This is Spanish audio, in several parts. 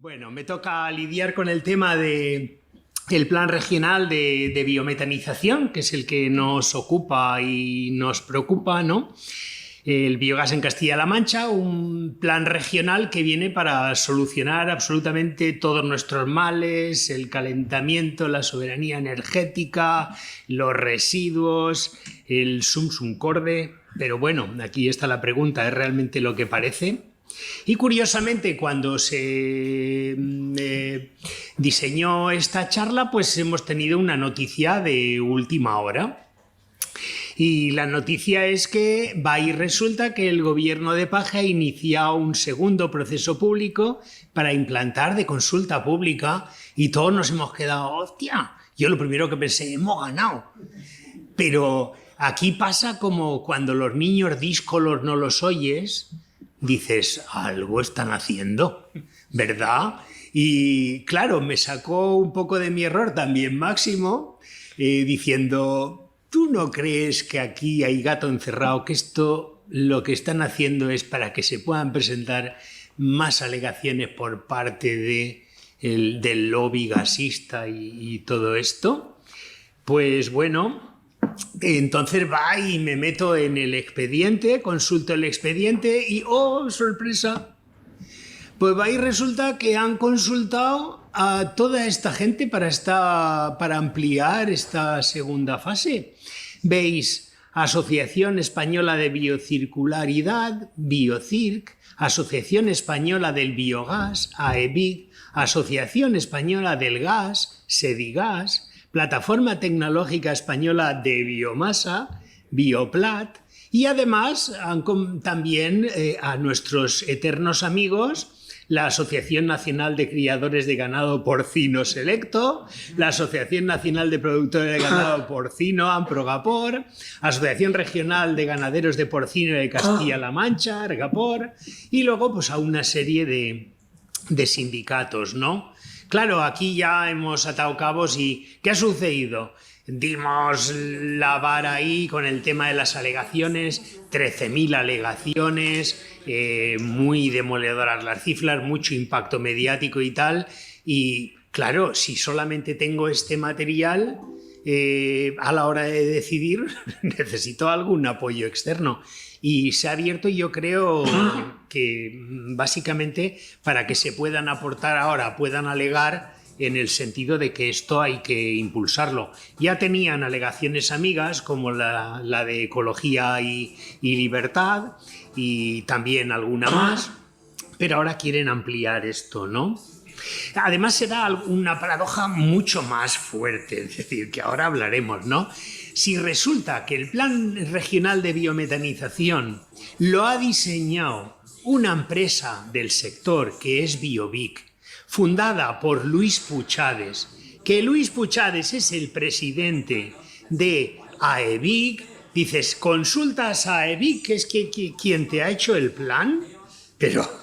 Bueno, me toca lidiar con el tema del plan regional de biometanización, que es el que nos ocupa y nos preocupa, ¿no? El biogás en Castilla-La Mancha, un plan regional que viene para solucionar absolutamente todos nuestros males, el calentamiento, la soberanía energética, los residuos, el sum corde. Pero bueno, aquí está la pregunta, ¿es realmente lo que parece? Y curiosamente, cuando se diseñó esta charla, pues hemos tenido una noticia de última hora. Y la noticia es que va y resulta que el gobierno de Paje ha iniciado un segundo proceso público para implantar de consulta pública y todos nos hemos quedado, hostia, yo lo primero que pensé, hemos ganado. Pero aquí pasa como cuando los niños díscolos no los oyes, dices, algo están haciendo, ¿verdad? Y claro, me sacó un poco de mi error también Máximo, diciendo, ¿tú no crees que aquí hay gato encerrado, que esto lo que están haciendo es para que se puedan presentar más alegaciones por parte del lobby gasista y todo esto? Pues bueno, entonces va y me meto en el expediente, consulto el expediente y ¡oh, sorpresa! Pues va y resulta que han consultado a toda esta gente para ampliar esta segunda fase. Veis, Asociación Española de Biocircularidad, Biocirc, Asociación Española del Biogás, AEBIC, Asociación Española del Gas, Sedigas, Plataforma Tecnológica Española de Biomasa, Bioplat, y además también a nuestros eternos amigos, la Asociación Nacional de Criadores de Ganado Porcino Selecto, la Asociación Nacional de Productores de Ganado Porcino, Amprogapor, Asociación Regional de Ganaderos de Porcino de Castilla-La Mancha, Argapor, y luego pues a una serie de sindicatos, ¿no? Claro, aquí ya hemos atado cabos y ¿qué ha sucedido? Dimos la vara ahí con el tema de las alegaciones, 13.000 alegaciones, muy demoledoras las cifras, mucho impacto mediático y tal. Y claro, si solamente tengo este material, a la hora de decidir necesito algún apoyo externo. Y se ha abierto, yo creo, que básicamente para que se puedan aportar ahora, puedan alegar en el sentido de que esto hay que impulsarlo. Ya tenían alegaciones amigas como la de Ecología y Libertad y también alguna más, pero ahora quieren ampliar esto, ¿no? Además se da una paradoja mucho más fuerte, es decir, que ahora hablaremos, ¿no? Si resulta que el Plan Regional de Biometanización lo ha diseñado una empresa del sector que es Biovic, fundada por Luis Puchades, que Luis Puchades es el presidente de AEBIC, dices, consultas a AEBIC, que es quien te ha hecho el plan, pero...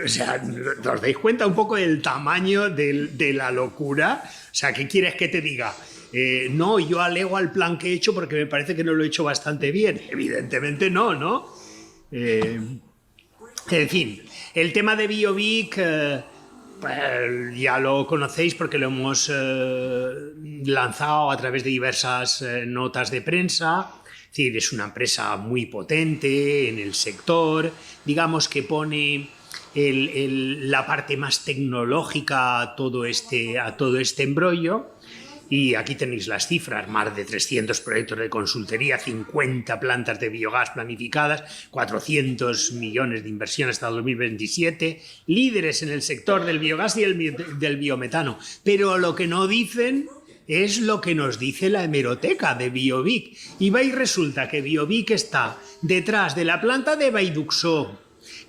O sea, ¿os dais cuenta un poco del tamaño de la locura? O sea, ¿qué quieres que te diga? No, yo alego al plan que he hecho porque me parece que no lo he hecho bastante bien. Evidentemente no, ¿no? En fin, el tema de Biovic pues ya lo conocéis porque lo hemos lanzado a través de diversas notas de prensa. Es decir, es una empresa muy potente en el sector, digamos que pone... la parte más tecnológica a todo este embrollo. Y aquí tenéis las cifras, más de 300 proyectos de consultoría, 50 plantas de biogás planificadas, 400 millones de inversión hasta 2027, líderes en el sector del biogás y del biometano. Pero lo que no dicen es lo que nos dice la hemeroteca de Biovic. Y va y resulta que Biovic está detrás de la planta de Baiduxó,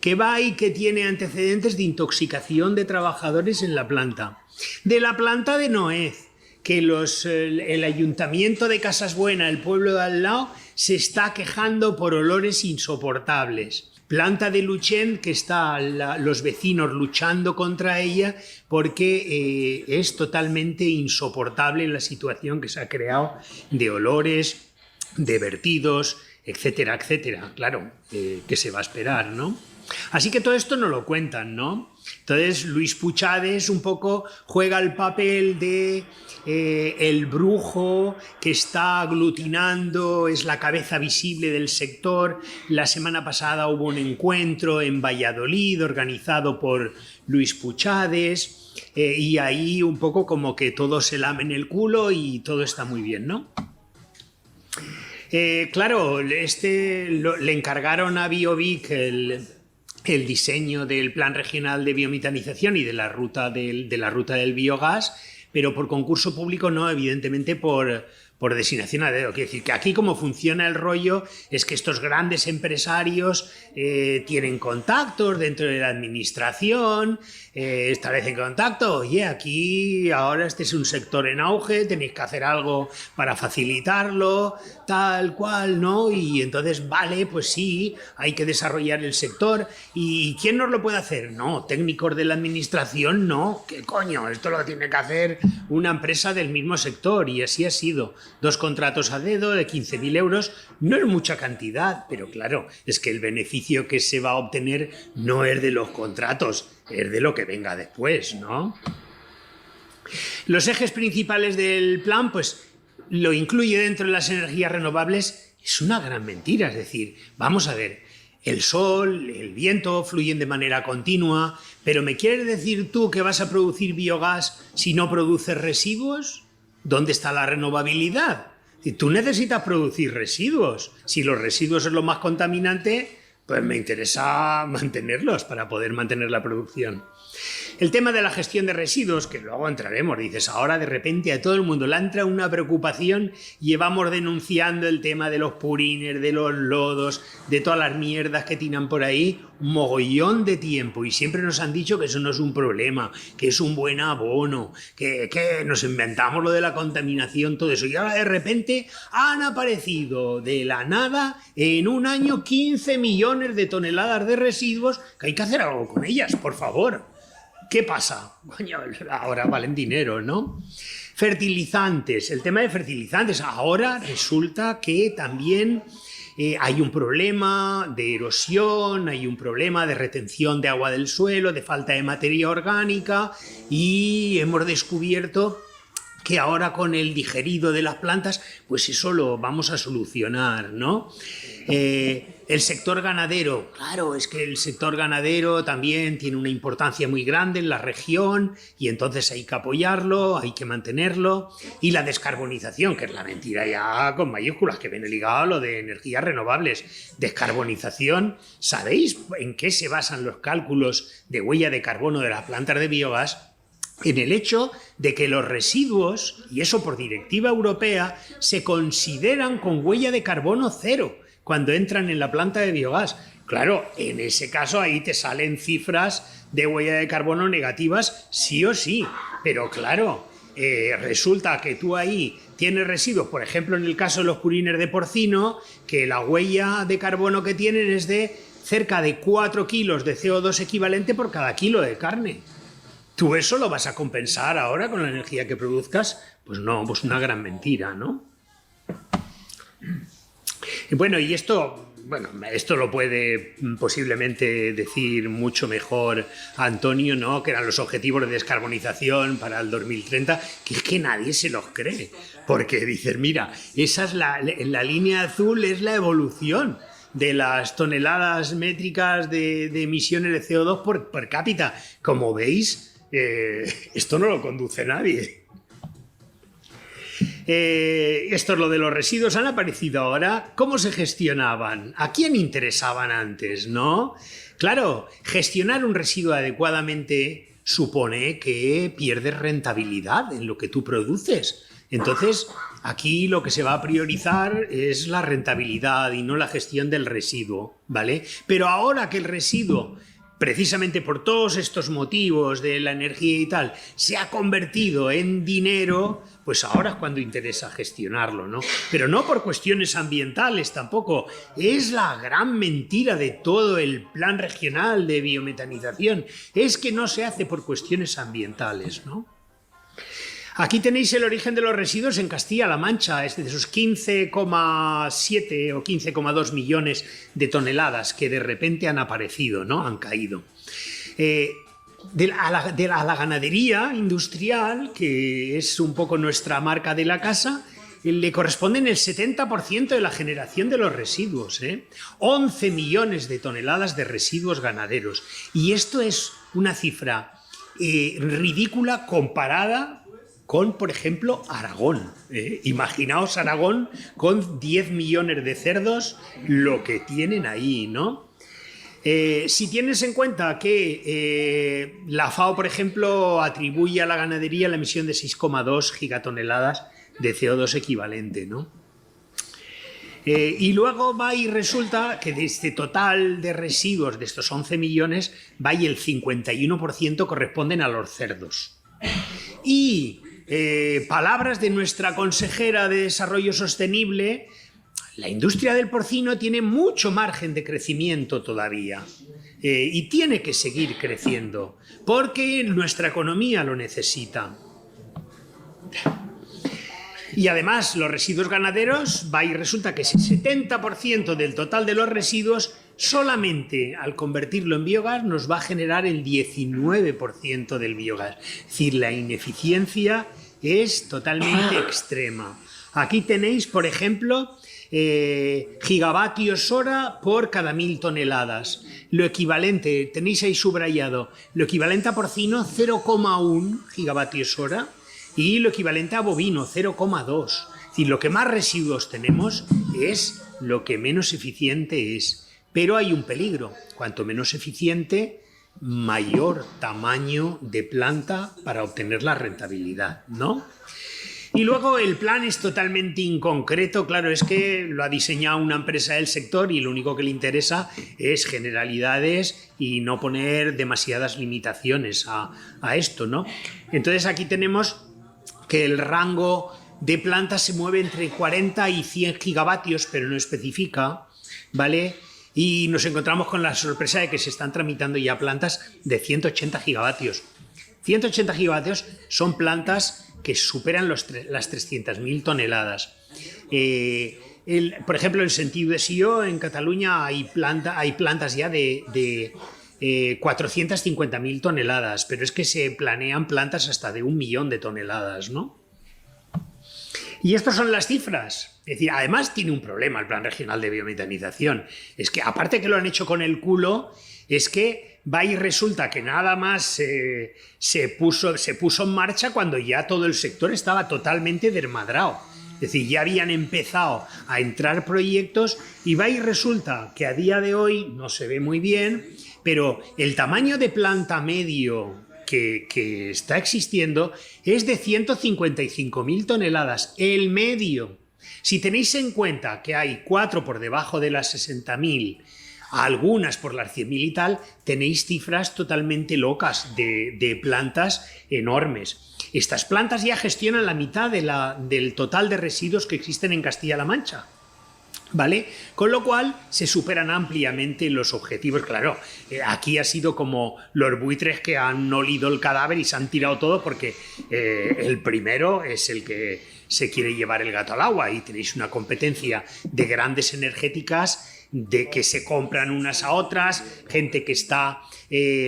que va y que tiene antecedentes de intoxicación de trabajadores en la planta. De la planta de Noez, que el ayuntamiento de Casasbuena, el pueblo de al lado, se está quejando por olores insoportables. Planta de Luchén, que están los vecinos luchando contra ella porque es totalmente insoportable la situación que se ha creado de olores, de vertidos, etcétera, etcétera. Claro, ¿qué se va a esperar, no? Así que todo esto no lo cuentan, ¿no? Entonces Luis Puchades un poco juega el papel de el brujo que está aglutinando, es la cabeza visible del sector. La semana pasada hubo un encuentro en Valladolid organizado por Luis Puchades y ahí un poco como que todos se lamen el culo y todo está muy bien, ¿no? Claro, le encargaron a Biovic el diseño del plan regional de biometanización y de la ruta del biogás, pero por concurso público no, evidentemente por designación a dedo. Quiere decir que aquí como funciona el rollo es que estos grandes empresarios tienen contactos dentro de la administración, establecen contacto, oye, aquí ahora este es un sector en auge, tenéis que hacer algo para facilitarlo, tal cual, ¿no? Y entonces, vale, pues sí, hay que desarrollar el sector. ¿Y quién nos lo puede hacer? No, técnicos de la administración, no. ¿Qué coño? Esto lo tiene que hacer una empresa del mismo sector y así ha sido. 2 contratos a dedo de 15.000 euros, no es mucha cantidad, pero claro, es que el beneficio que se va a obtener no es de los contratos, es de lo que venga después, ¿no? Los ejes principales del plan, pues lo incluye dentro de las energías renovables, es una gran mentira, es decir, vamos a ver, el sol, el viento fluyen de manera continua, pero ¿me quieres decir tú que vas a producir biogás si no produces residuos? ¿Dónde está la renovabilidad? Tú necesitas producir residuos. Si los residuos es lo más contaminante, pues me interesa mantenerlos para poder mantener la producción. El tema de la gestión de residuos, que luego entraremos, dices, ahora de repente a todo el mundo le entra una preocupación, llevamos denunciando el tema de los purines, de los lodos, de todas las mierdas que tiran por ahí, un mogollón de tiempo, y siempre nos han dicho que eso no es un problema, que es un buen abono, que nos inventamos lo de la contaminación, todo eso, y ahora de repente han aparecido de la nada en un año 15 millones de toneladas de residuos, que hay que hacer algo con ellas, por favor. ¿Qué pasa? Coño, ahora valen dinero, ¿no? Fertilizantes, el tema de fertilizantes. Ahora resulta que también hay un problema de erosión, hay un problema de retención de agua del suelo, de falta de materia orgánica y hemos descubierto que ahora con el digerido de las plantas, pues eso lo vamos a solucionar, ¿no? El sector ganadero, claro, es que el sector ganadero también tiene una importancia muy grande en la región y entonces hay que apoyarlo, hay que mantenerlo. Y la descarbonización, que es la mentira ya con mayúsculas, que viene ligado a lo de energías renovables. Descarbonización, ¿sabéis en qué se basan los cálculos de huella de carbono de las plantas de biogás? En el hecho de que los residuos, y eso por directiva europea, se consideran con huella de carbono cero cuando entran en la planta de biogás. Claro, en ese caso ahí te salen cifras de huella de carbono negativas sí o sí, pero claro, resulta que tú ahí tienes residuos, por ejemplo en el caso de los purines de porcino, que la huella de carbono que tienen es de cerca de 4 kilos de CO2 equivalente por cada kilo de carne. ¿Tú eso lo vas a compensar ahora con la energía que produzcas? Pues no, pues una gran mentira, ¿no? Bueno, y esto lo puede posiblemente decir mucho mejor Antonio, ¿no? Que eran los objetivos de descarbonización para el 2030, que es que nadie se los cree, porque dicen, mira, esa es la línea azul es la evolución de las toneladas métricas de emisiones de CO2 por cápita. Como veis, esto no lo conduce nadie. Esto es lo de los residuos, han aparecido ahora. ¿Cómo se gestionaban? ¿A quién interesaban antes, no? Claro, gestionar un residuo adecuadamente supone que pierdes rentabilidad en lo que tú produces. Entonces, aquí lo que se va a priorizar es la rentabilidad y no la gestión del residuo, ¿vale? Pero ahora que el residuo, precisamente por todos estos motivos de la energía y tal, se ha convertido en dinero, pues ahora es cuando interesa gestionarlo, ¿no? Pero no por cuestiones ambientales tampoco. Es la gran mentira de todo el plan regional de biometanización. Es que no se hace por cuestiones ambientales, ¿no? Aquí tenéis el origen de los residuos en Castilla-La Mancha, es de esos 15,7 o 15,2 millones de toneladas que de repente han aparecido, ¿no? Han caído. A la ganadería industrial, que es un poco nuestra marca de la casa, le corresponden el 70% de la generación de los residuos, 11 millones de toneladas de residuos ganaderos. Y esto es una cifra ridícula comparada con, por ejemplo, Aragón. Imaginaos Aragón con 10 millones de cerdos, lo que tienen ahí, ¿no? Si tienes en cuenta que la FAO, por ejemplo, atribuye a la ganadería la emisión de 6,2 gigatoneladas de CO2 equivalente, ¿no? Y luego va y resulta que de este total de residuos, de estos 11 millones, va y el 51% corresponden a los cerdos. Y palabras de nuestra consejera de Desarrollo Sostenible: la industria del porcino tiene mucho margen de crecimiento todavía y tiene que seguir creciendo porque nuestra economía lo necesita. Y además los residuos ganaderos, va y resulta que ese 70% del total de los residuos, solamente al convertirlo en biogás nos va a generar el 19% del biogás. Es decir, la ineficiencia es totalmente extrema. Aquí tenéis, por ejemplo, gigavatios hora por cada 1000 toneladas. Lo equivalente, tenéis ahí subrayado, lo equivalente a porcino 0,1 gigavatios hora y lo equivalente a bovino 0,2. Es decir, lo que más residuos tenemos es lo que menos eficiente es. Pero hay un peligro: cuanto menos eficiente, mayor tamaño de planta para obtener la rentabilidad, ¿no? Y luego el plan es totalmente inconcreto. Claro, es que lo ha diseñado una empresa del sector y lo único que le interesa es generalidades y no poner demasiadas limitaciones a esto, ¿no? Entonces aquí tenemos que el rango de plantas se mueve entre 40 y 100 gigavatios, pero no especifica, ¿vale? Y nos encontramos con la sorpresa de que se están tramitando ya plantas de 180 gigavatios. 180 gigavatios son plantas que superan las 300.000 toneladas. Por ejemplo, en sentido de Sió, en Cataluña hay plantas ya de 450.000 toneladas, pero es que se planean plantas hasta de 1 millón de toneladas, ¿no? Y estas son las cifras. Es decir, además tiene un problema el Plan Regional de Biometanización. Es que, aparte que lo han hecho con el culo, es que va y resulta que nada más se puso en marcha cuando ya todo el sector estaba totalmente desmadrado. Es decir, ya habían empezado a entrar proyectos y va y resulta que a día de hoy no se ve muy bien, pero el tamaño de planta medio que está existiendo es de 155.000 toneladas, el medio. Si tenéis en cuenta que hay 4 por debajo de las 60.000, algunas por las 100.000 y tal, tenéis cifras totalmente locas de plantas enormes. Estas plantas ya gestionan la mitad del total de residuos que existen en Castilla-La Mancha, ¿vale? Con lo cual se superan ampliamente los objetivos. Claro, aquí ha sido como los buitres que han olido el cadáver y se han tirado todo porque el primero es el que se quiere llevar el gato al agua y tenéis una competencia de grandes energéticas de que se compran unas a otras, gente que está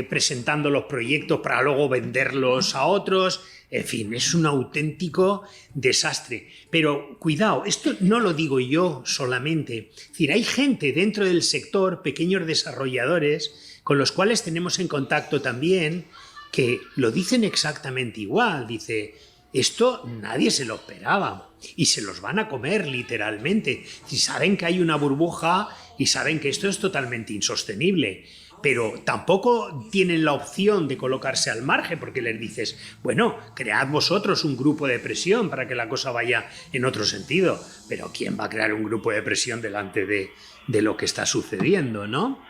presentando los proyectos para luego venderlos a otros. En fin, es un auténtico desastre. Pero cuidado, esto no lo digo yo solamente. Es decir, hay gente dentro del sector, pequeños desarrolladores, con los cuales tenemos en contacto también, que lo dicen exactamente igual. Dice, esto nadie se lo esperaba y se los van a comer literalmente. Si saben que hay una burbuja y saben que esto es totalmente insostenible, pero tampoco tienen la opción de colocarse al margen porque les dices, bueno, cread vosotros un grupo de presión para que la cosa vaya en otro sentido. Pero ¿quién va a crear un grupo de presión delante de lo que está sucediendo, no?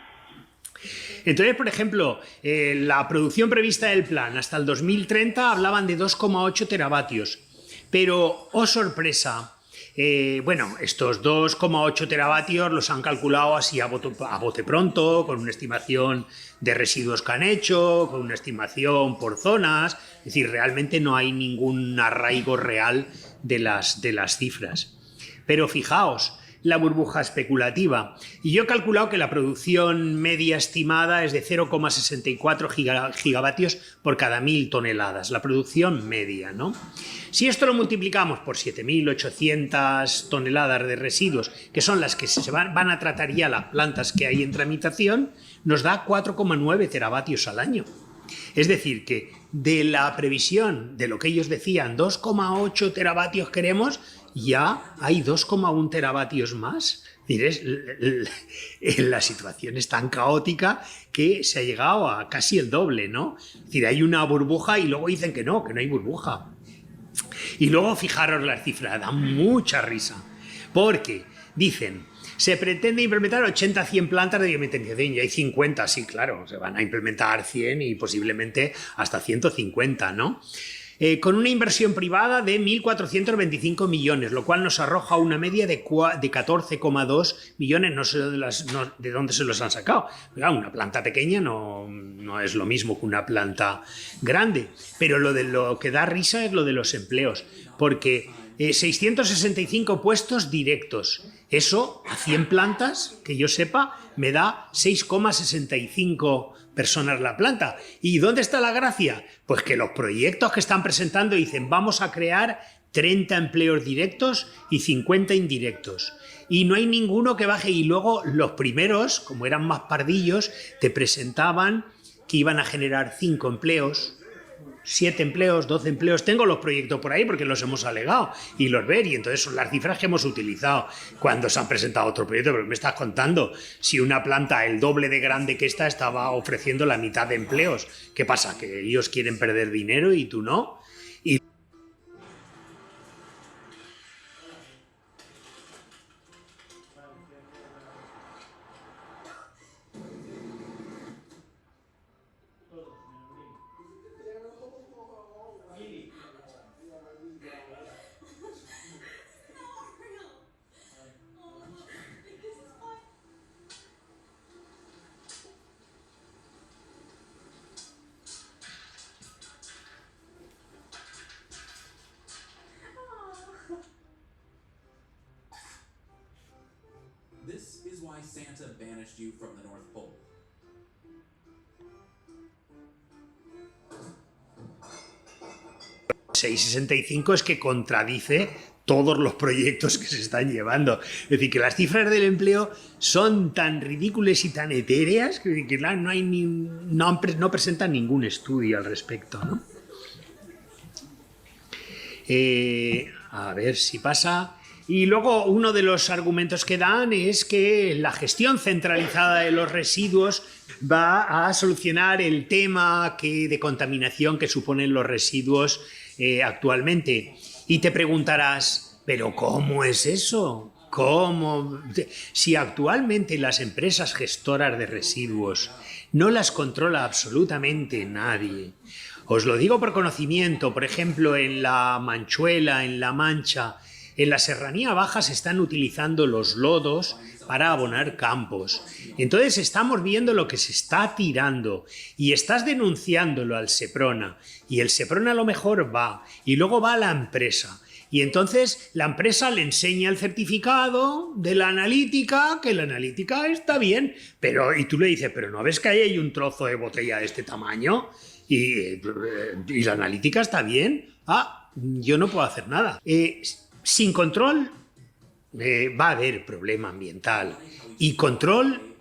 Entonces, por ejemplo, la producción prevista del plan hasta el 2030 hablaban de 2,8 teravatios. Pero, oh sorpresa, Bueno, estos 2,8 teravatios los han calculado así a bote pronto, con una estimación de residuos que han hecho, con una estimación por zonas. Es decir, realmente no hay ningún arraigo real de las cifras. Pero fijaos, la burbuja especulativa. Y yo he calculado que la producción media estimada es de 0,64 gigavatios por cada 1000 toneladas, la producción media, ¿no? Si esto lo multiplicamos por 7.800 toneladas de residuos, que son las que se van a tratar ya las plantas que hay en tramitación, nos da 4,9 teravatios al año. Es decir, que de la previsión de lo que ellos decían, 2,8 teravatios queremos, ya hay 2,1 teravatios más. La situación es tan caótica que se ha llegado a casi el doble, ¿no? Es decir, hay una burbuja y luego dicen que no hay burbuja. Y luego fijaros las cifras, dan mucha risa, porque dicen, se pretende implementar 80-100 plantas de biometanización y hay 50, sí, claro, se van a implementar 100 y posiblemente hasta 150, ¿no? Con una inversión privada de 1.425 millones, lo cual nos arroja una media de 14,2 millones, no sé de dónde se los han sacado. Una planta pequeña no es lo mismo que una planta grande, pero lo que da risa es lo de los empleos, porque 665 puestos directos, eso a 100 plantas, que yo sepa, me da 6,65 personas la planta. ¿Y dónde está la gracia? Pues que los proyectos que están presentando dicen vamos a crear 30 empleos directos y 50 indirectos. Y no hay ninguno que baje. Y luego los primeros, como eran más pardillos, te presentaban que iban a generar 5 empleos, 7 empleos, 12 empleos. Tengo los proyectos por ahí porque los hemos alegado y los ver, y entonces son las cifras que hemos utilizado cuando se han presentado otro proyecto. Pero me estás contando, si una planta el doble de grande que esta estaba ofreciendo la mitad de empleos, ¿qué pasa? ¿Que ellos quieren perder dinero y tú no? Y This is why Santa banished you from the North Pole. 6,65 es que contradice todos los proyectos que se están llevando. Es decir, que las cifras del empleo son tan ridículas y tan etéreas que claro, no presentan ningún estudio al respecto, ¿no? A ver si pasa. Y luego uno de los argumentos que dan es que la gestión centralizada de los residuos va a solucionar el tema de contaminación que suponen los residuos actualmente. Y te preguntarás, ¿pero cómo es eso? ¿Cómo? Si actualmente las empresas gestoras de residuos no las controla absolutamente nadie. Os lo digo por conocimiento, por ejemplo, en la Manchuela, en La Mancha, en la Serranía Baja se están utilizando los lodos para abonar campos. Entonces estamos viendo lo que se está tirando y estás denunciándolo al Seprona y el Seprona a lo mejor va y luego va a la empresa. Y entonces la empresa le enseña el certificado de la analítica, que la analítica está bien, y tú le dices, pero ¿no ves que ahí hay un trozo de botella de este tamaño? Y la analítica está bien. Yo no puedo hacer nada. Sin control va a haber problema ambiental y control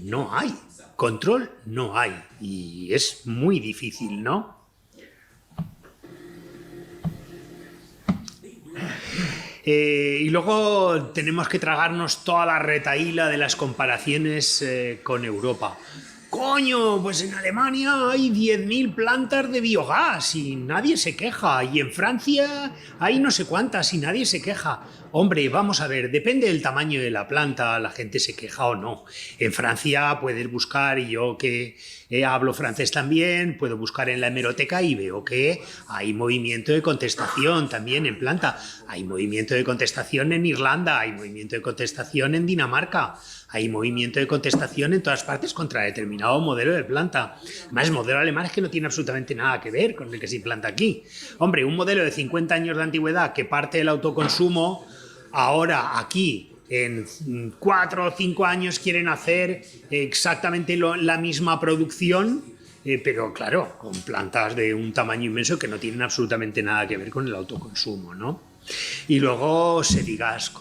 no hay. Control no hay y es muy difícil, ¿no? Y luego tenemos que tragarnos toda la retahíla de las comparaciones con Europa. ¡Coño! Pues en Alemania hay 10.000 plantas de biogás y nadie se queja. Y en Francia hay no sé cuántas y nadie se queja. Hombre, vamos a ver, depende del tamaño de la planta, la gente se queja o no. En Francia puedes buscar, y yo que hablo francés también, puedo buscar en la hemeroteca y veo que hay movimiento de contestación también en planta. Hay movimiento de contestación en Irlanda, hay movimiento de contestación en Dinamarca, hay movimiento de contestación en todas partes contra determinado modelo de planta. Además, el modelo alemán es que no tiene absolutamente nada que ver con el que se implanta aquí. Hombre, un modelo de 50 años de antigüedad que parte del autoconsumo, ahora aquí en 4 o 5 años quieren hacer exactamente la misma producción, pero claro, con plantas de un tamaño inmenso que no tienen absolutamente nada que ver con el autoconsumo, ¿no? Y luego Sedigas,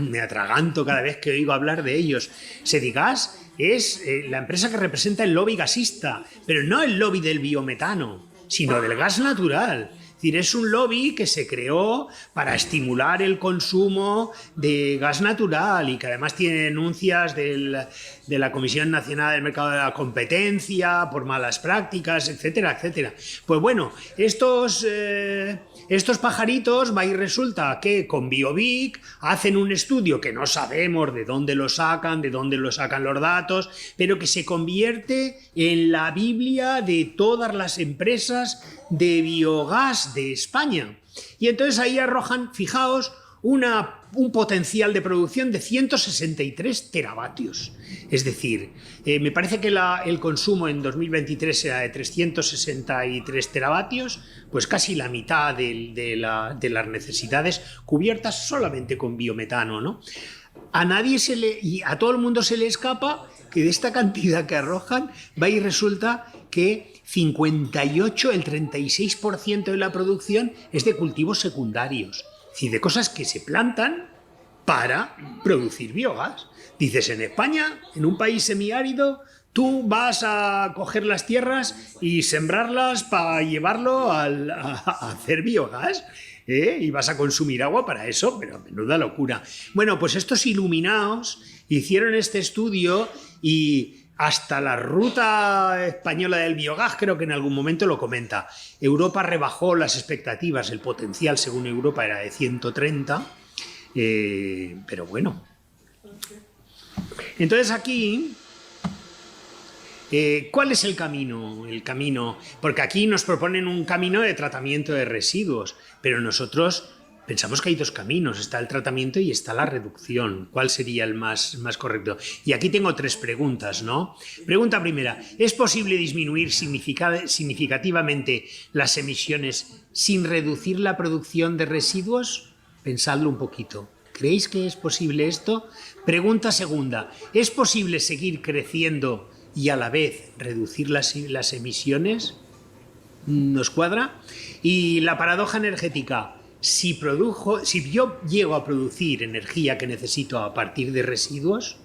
me atraganto cada vez que oigo hablar de ellos. Sedigas es la empresa que representa el lobby gasista, pero no el lobby del biometano, sino del gas natural. Es decir, es un lobby que se creó para estimular el consumo de gas natural y que además tiene denuncias de la Comisión Nacional del Mercado de la Competencia por malas prácticas, etcétera, etcétera. Pues bueno, estos pajaritos va y resulta que con Biovic hacen un estudio que no sabemos de dónde lo sacan los datos, pero que se convierte en la Biblia de todas las empresas de biogás de España. Y entonces ahí arrojan, fijaos, un potencial de producción de 163 teravatios. Es decir, me parece que el consumo en 2023 era de 363 teravatios, pues casi la mitad de las necesidades cubiertas solamente con biometano, ¿no? A todo el mundo se le escapa que de esta cantidad que arrojan va y resulta que el 36% de la producción es de cultivos secundarios, es decir, de cosas que se plantan para producir biogás. Dices, en España, en un país semiárido, tú vas a coger las tierras y sembrarlas para llevarlo a hacer biogás, y vas a consumir agua para eso, pero menuda locura. Bueno, pues estos iluminados hicieron este estudio y hasta la ruta española del biogás creo que en algún momento lo comenta. Europa rebajó las expectativas, el potencial según Europa era de 130, pero bueno. Entonces aquí, ¿cuál es el camino? Porque aquí nos proponen un camino de tratamiento de residuos, pero nosotros pensamos que hay dos caminos, está el tratamiento y está la reducción. ¿Cuál sería el más correcto? Y aquí tengo 3 preguntas, ¿no? Pregunta primera, ¿es posible disminuir significativamente las emisiones sin reducir la producción de residuos? Pensadlo un poquito. ¿Creéis que es posible esto? Pregunta segunda, ¿es posible seguir creciendo y a la vez reducir las emisiones? ¿Nos cuadra? Y la paradoja energética. Si yo llego a producir energía que necesito a partir de residuos,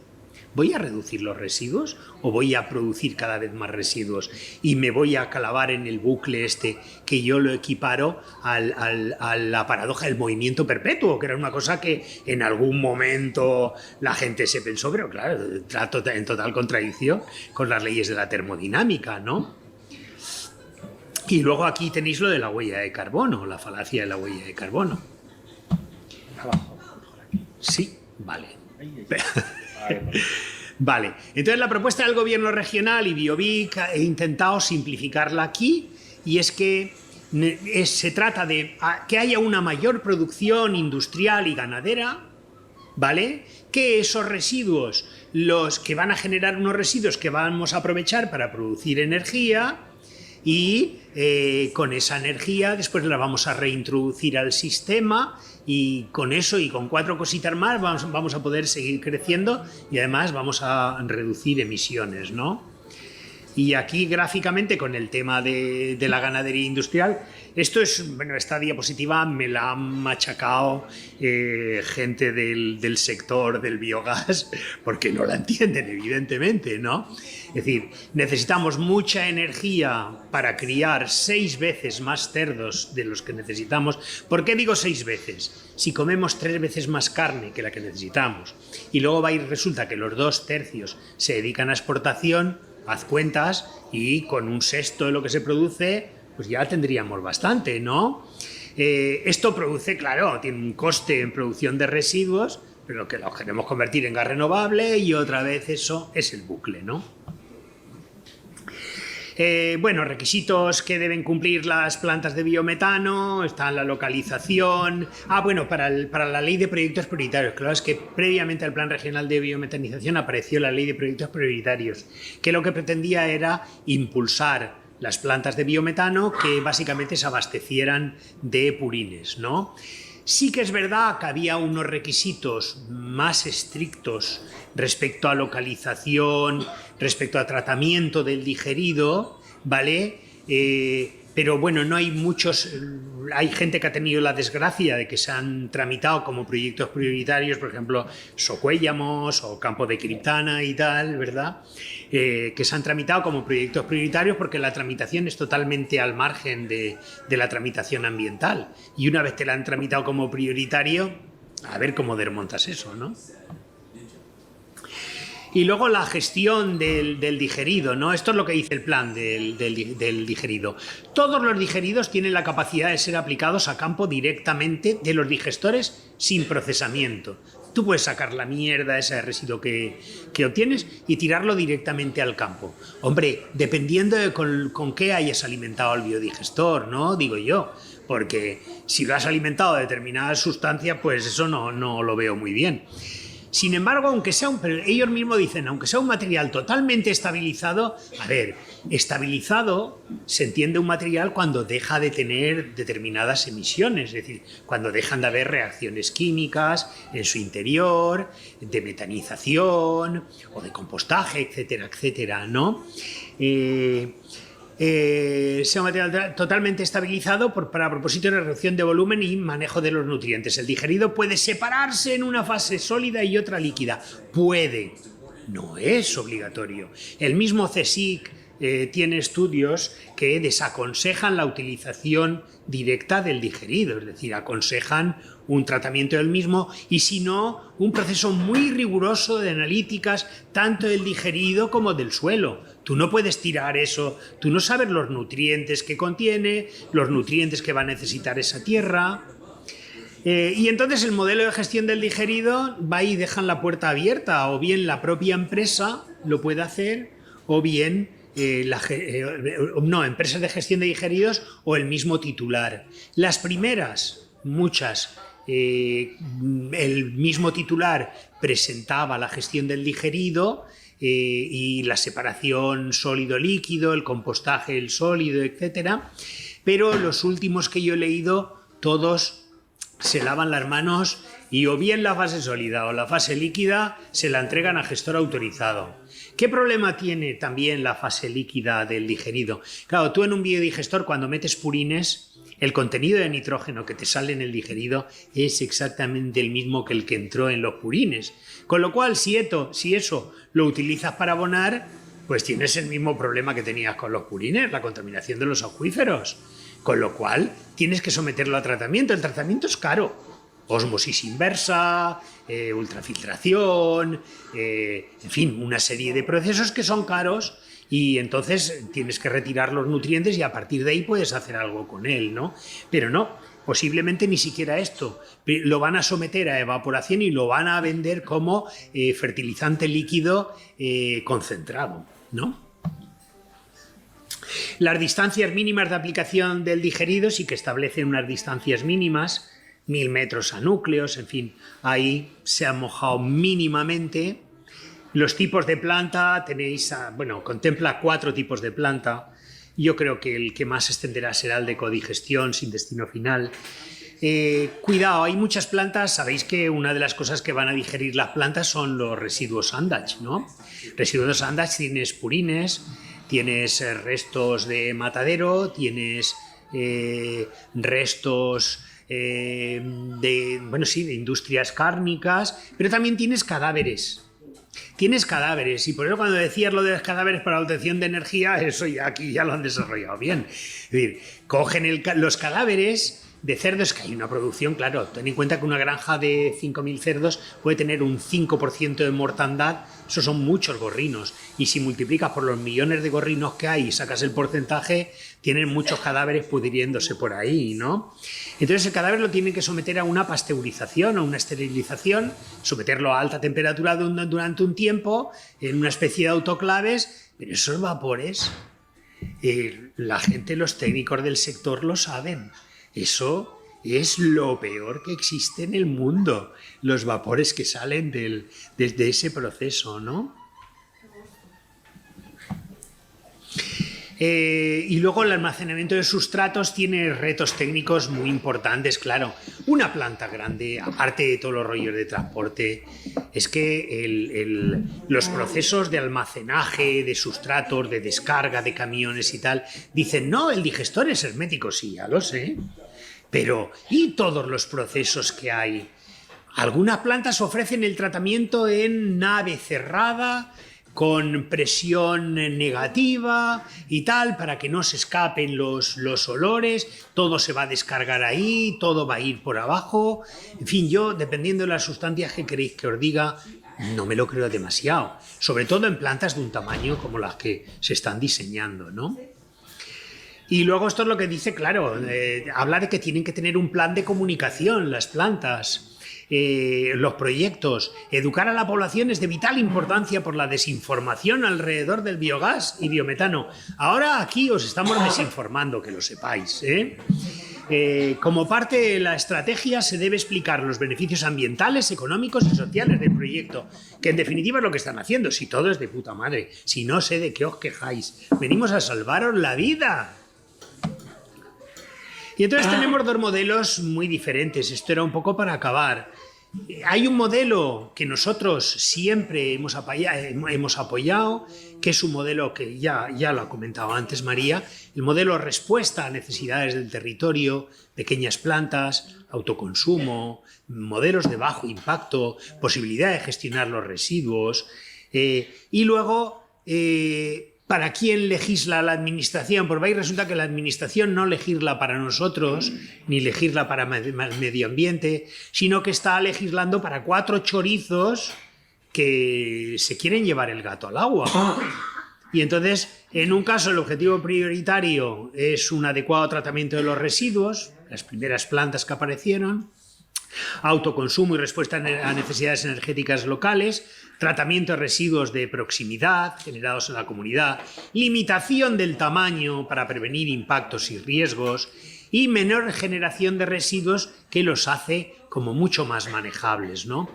¿voy a reducir los residuos o voy a producir cada vez más residuos? Y me voy a clavar en el bucle este que yo lo equiparo a la paradoja del movimiento perpetuo, que era una cosa que en algún momento la gente se pensó, pero claro, en total contradicción con las leyes de la termodinámica, ¿no? Y luego aquí tenéis lo de la huella de carbono, la falacia de la huella de carbono. Abajo. Sí, vale. Vale, entonces la propuesta del gobierno regional y Biovic he intentado simplificarla aquí, y es que se trata de que haya una mayor producción industrial y ganadera, ¿vale? Que esos residuos, los que van a generar unos residuos que vamos a aprovechar para producir energía, y con esa energía después la vamos a reintroducir al sistema, y con eso y con 4 cositas más vamos a poder seguir creciendo y además vamos a reducir emisiones, ¿no? Y aquí gráficamente con el tema de la ganadería industrial, esta diapositiva me la han machacado gente del sector del biogás porque no la entienden, evidentemente, ¿no? Es decir, necesitamos mucha energía para criar 6 veces más cerdos de los que necesitamos. ¿Por qué digo 6 veces? Si comemos 3 veces más carne que la que necesitamos y luego resulta que los 2/3 se dedican a exportación, haz cuentas, y con 1/6 de lo que se produce, pues ya tendríamos bastante, ¿no? Esto produce, claro, tiene un coste en producción de residuos, pero que los queremos convertir en gas renovable y otra vez eso es el bucle, ¿no? Bueno, requisitos que deben cumplir las plantas de biometano, está la localización. Bueno, para la ley de proyectos prioritarios. Claro, es que previamente al Plan Regional de Biometanización apareció la ley de proyectos prioritarios, que lo que pretendía era impulsar las plantas de biometano que básicamente se abastecieran de purines, ¿no? Sí que es verdad que había unos requisitos más estrictos respecto a localización, respecto a tratamiento del digerido, ¿vale? Pero bueno, no hay muchos. Hay gente que ha tenido la desgracia de que se han tramitado como proyectos prioritarios, por ejemplo, Socuéllamos o Campo de Criptana y tal, ¿verdad? Que se han tramitado como proyectos prioritarios porque la tramitación es totalmente al margen de la tramitación ambiental. Y una vez te la han tramitado como prioritario, a ver cómo desmontas eso, ¿no? Y luego la gestión del digerido, ¿no? Esto es lo que dice el plan del digerido. Todos los digeridos tienen la capacidad de ser aplicados a campo directamente de los digestores sin procesamiento. Tú puedes sacar la mierda, ese residuo que obtienes y tirarlo directamente al campo. Hombre, dependiendo de con qué hayas alimentado al biodigestor, ¿no? Digo yo. Porque si lo has alimentado de determinadas sustancias, pues eso no lo veo muy bien. Sin embargo, aunque sea pero ellos mismos dicen, aunque sea un material totalmente estabilizado, a ver, estabilizado se entiende un material cuando deja de tener determinadas emisiones, es decir, cuando dejan de haber reacciones químicas en su interior, de metanización o de compostaje, etcétera, etcétera, ¿no? Sea un material totalmente estabilizado para propósito de reducción de volumen y manejo de los nutrientes. El digerido puede separarse en una fase sólida y otra líquida. Puede, no es obligatorio. El mismo CSIC tiene estudios que desaconsejan la utilización directa del digerido, es decir, aconsejan un tratamiento del mismo y si no, un proceso muy riguroso de analíticas tanto del digerido como del suelo. Tú no puedes tirar eso, tú no sabes los nutrientes que contiene, los nutrientes que va a necesitar esa tierra. Y entonces el modelo de gestión del digerido va y dejan la puerta abierta, o bien la propia empresa lo puede hacer, o bien empresas de gestión de digeridos o el mismo titular. Las primeras, muchas, el mismo titular presentaba la gestión del digerido y la separación sólido-líquido, el compostaje, el sólido, etcétera. Pero los últimos que yo he leído, todos se lavan las manos y o bien la fase sólida o la fase líquida se la entregan a gestor autorizado. ¿Qué problema tiene también la fase líquida del digerido? Claro, tú en un biodigestor cuando metes purines, el contenido de nitrógeno que te sale en el digerido es exactamente el mismo que el que entró en los purines. Con lo cual, si eso lo utilizas para abonar, pues tienes el mismo problema que tenías con los purines, la contaminación de los acuíferos. Con lo cual, tienes que someterlo a tratamiento. El tratamiento es caro. Ósmosis inversa, ultrafiltración, en fin, una serie de procesos que son caros y entonces tienes que retirar los nutrientes y a partir de ahí puedes hacer algo con él, ¿no? Pero no, posiblemente ni siquiera esto. Lo van a someter a evaporación y lo van a vender como fertilizante líquido concentrado, ¿no? Las distancias mínimas de aplicación del digerido sí que establecen unas distancias mínimas, 1000 metros a núcleos, en fin, ahí se ha mojado mínimamente. Los tipos de planta contempla 4 tipos de planta. Yo creo que el que más se extenderá será el de codigestión sin destino final. Cuidado, hay muchas plantas, sabéis que una de las cosas que van a digerir las plantas son los residuos Sandage, ¿no? Residuos Sandage tienes purines, tienes restos de matadero, tienes restos de industrias cárnicas, pero también tienes cadáveres. Y por eso cuando decías lo de los cadáveres para la obtención de energía, eso ya aquí ya lo han desarrollado bien. Es decir, cogen los cadáveres de cerdos, que hay una producción, claro, ten en cuenta que una granja de 5.000 cerdos puede tener un 5% de mortandad, eso son muchos gorrinos, y si multiplicas por los millones de gorrinos que hay y sacas el porcentaje, tienen muchos cadáveres pudriéndose por ahí, ¿no? Entonces el cadáver lo tienen que someter a una pasteurización, a una esterilización, someterlo a alta temperatura durante un tiempo, en una especie de autoclaves, pero esos vapores, la gente, los técnicos del sector lo saben. Eso es lo peor que existe en el mundo, los vapores que salen de ese proceso, ¿no? Y luego el almacenamiento de sustratos tiene retos técnicos muy importantes, claro. Una planta grande, aparte de todos los rollos de transporte, es que los procesos de almacenaje, de sustratos, de descarga de camiones y tal, dicen, no, el digestor es hermético, sí, ya lo sé. Pero, ¿y todos los procesos que hay? Algunas plantas ofrecen el tratamiento en nave cerrada, con presión negativa y tal, para que no se escapen los olores, todo se va a descargar ahí, todo va a ir por abajo. En fin, yo, dependiendo de las sustancias que queréis que os diga, no me lo creo demasiado, sobre todo en plantas de un tamaño como las que se están diseñando, ¿no? Y luego esto es lo que dice, claro, habla de que tienen que tener un plan de comunicación las plantas. Los proyectos, educar a la población es de vital importancia por la desinformación alrededor del biogás y biometano. Ahora aquí os estamos desinformando, que lo sepáis, ¿eh? Como parte de la estrategia se debe explicar los beneficios ambientales, económicos y sociales del proyecto, que en definitiva es lo que están haciendo. Si todo es de puta madre, si no sé de qué os quejáis, venimos a salvaros la vida. Y entonces tenemos dos modelos muy diferentes. Esto era un poco para acabar. Hay un modelo que nosotros siempre hemos apoyado, que es un modelo que ya lo ha comentado antes María, el modelo respuesta a necesidades del territorio, pequeñas plantas, autoconsumo, modelos de bajo impacto, posibilidad de gestionar los residuos, y luego... ¿para quién legisla la administración? Pues ahí resulta que la administración no legisla para nosotros, ni legisla para medio ambiente, sino que está legislando para 4 chorizos que se quieren llevar el gato al agua. Y entonces, en un caso, el objetivo prioritario es un adecuado tratamiento de los residuos, las primeras plantas que aparecieron, autoconsumo y respuesta a necesidades energéticas locales, tratamiento de residuos de proximidad generados en la comunidad, limitación del tamaño para prevenir impactos y riesgos y menor generación de residuos que los hace como mucho más manejables, ¿no?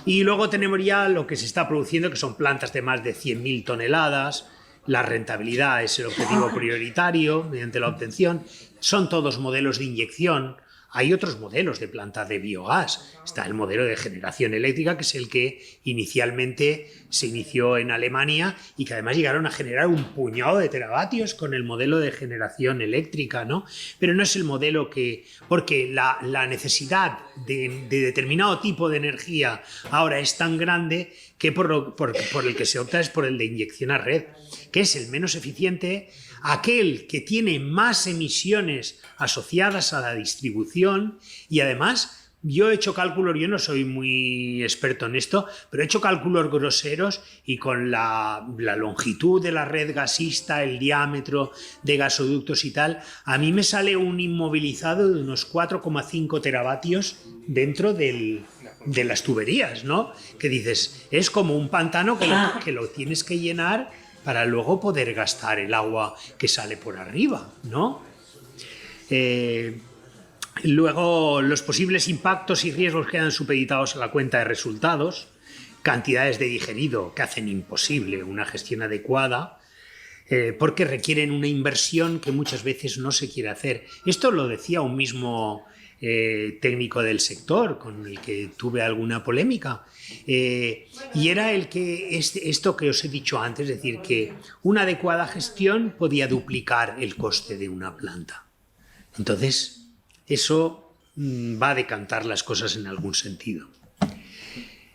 Y luego tenemos ya lo que se está produciendo, que son plantas de más de 100.000 toneladas, la rentabilidad es el objetivo prioritario mediante la obtención, son todos modelos de inyección. Hay otros modelos de planta de biogás. Está el modelo de generación eléctrica, que es el que inicialmente se inició en Alemania y que además llegaron a generar un puñado de teravatios con el modelo de generación eléctrica, ¿no? Pero no es el modelo que... Porque la necesidad de determinado tipo de energía ahora es tan grande que por el que se opta es por el de inyección a red, que es el menos eficiente, aquel que tiene más emisiones asociadas a la distribución y además yo he hecho cálculos, yo no soy muy experto en esto, pero he hecho cálculos groseros y con la longitud de la red gasista, el diámetro de gasoductos y tal, a mí me sale un inmovilizado de unos 4,5 teravatios dentro de las tuberías, ¿no? Que dices, es como un pantano que lo tienes que llenar para luego poder gastar el agua que sale por arriba, ¿no? Luego, los posibles impactos y riesgos quedan supeditados a la cuenta de resultados, cantidades de digerido que hacen imposible una gestión adecuada, porque requieren una inversión que muchas veces no se quiere hacer. Esto lo decía un mismo técnico del sector con el que tuve alguna polémica, y era el que esto que os he dicho antes, es decir, que una adecuada gestión podía duplicar el coste de una planta. Entonces, eso va a decantar las cosas en algún sentido.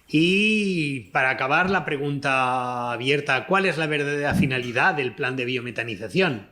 Y para acabar, la pregunta abierta, ¿cuál es la verdadera finalidad del plan de biometanización?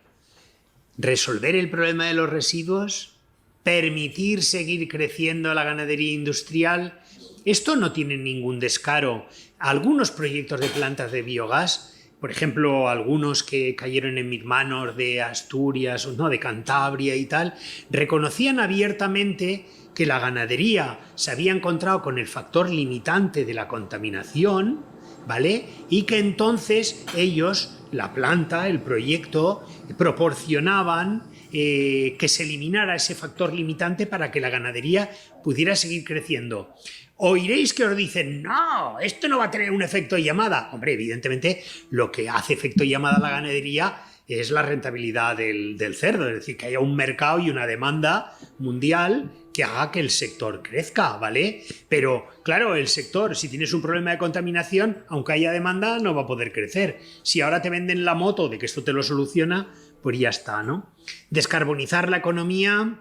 ¿Resolver el problema de los residuos? permitir seguir creciendo la ganadería industrial. Esto no tiene ningún descaro. Algunos proyectos de plantas de biogás, por ejemplo, algunos que cayeron en mis manos de Asturias, ¿no?, de Cantabria y tal, reconocían abiertamente que la ganadería se había encontrado con el factor limitante de la contaminación, ¿vale? Y que entonces ellos, la planta, el proyecto, proporcionaban que se eliminara ese factor limitante para que la ganadería pudiera seguir creciendo. Oiréis que os dicen, no, esto no va a tener un efecto de llamada. Hombre, evidentemente lo que hace efecto de llamada a la ganadería es la rentabilidad del cerdo, es decir, que haya un mercado y una demanda mundial que haga que el sector crezca, ¿vale? Pero, claro, el sector, si tienes un problema de contaminación, aunque haya demanda, no va a poder crecer. Si ahora te venden la moto de que esto te lo soluciona, pues ya está, ¿no? Descarbonizar la economía.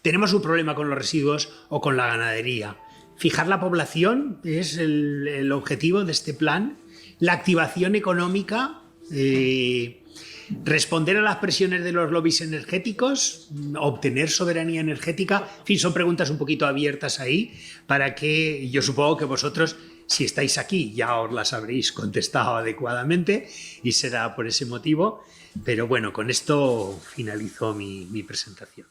Tenemos un problema con los residuos o con la ganadería. Fijar la población es el objetivo de este plan. La activación económica, responder a las presiones de los lobbies energéticos, obtener soberanía energética. En fin, son preguntas un poquito abiertas ahí para que yo supongo que vosotros, si estáis aquí, ya os las habréis contestado adecuadamente y será por ese motivo. Pero bueno, con esto finalizo mi presentación.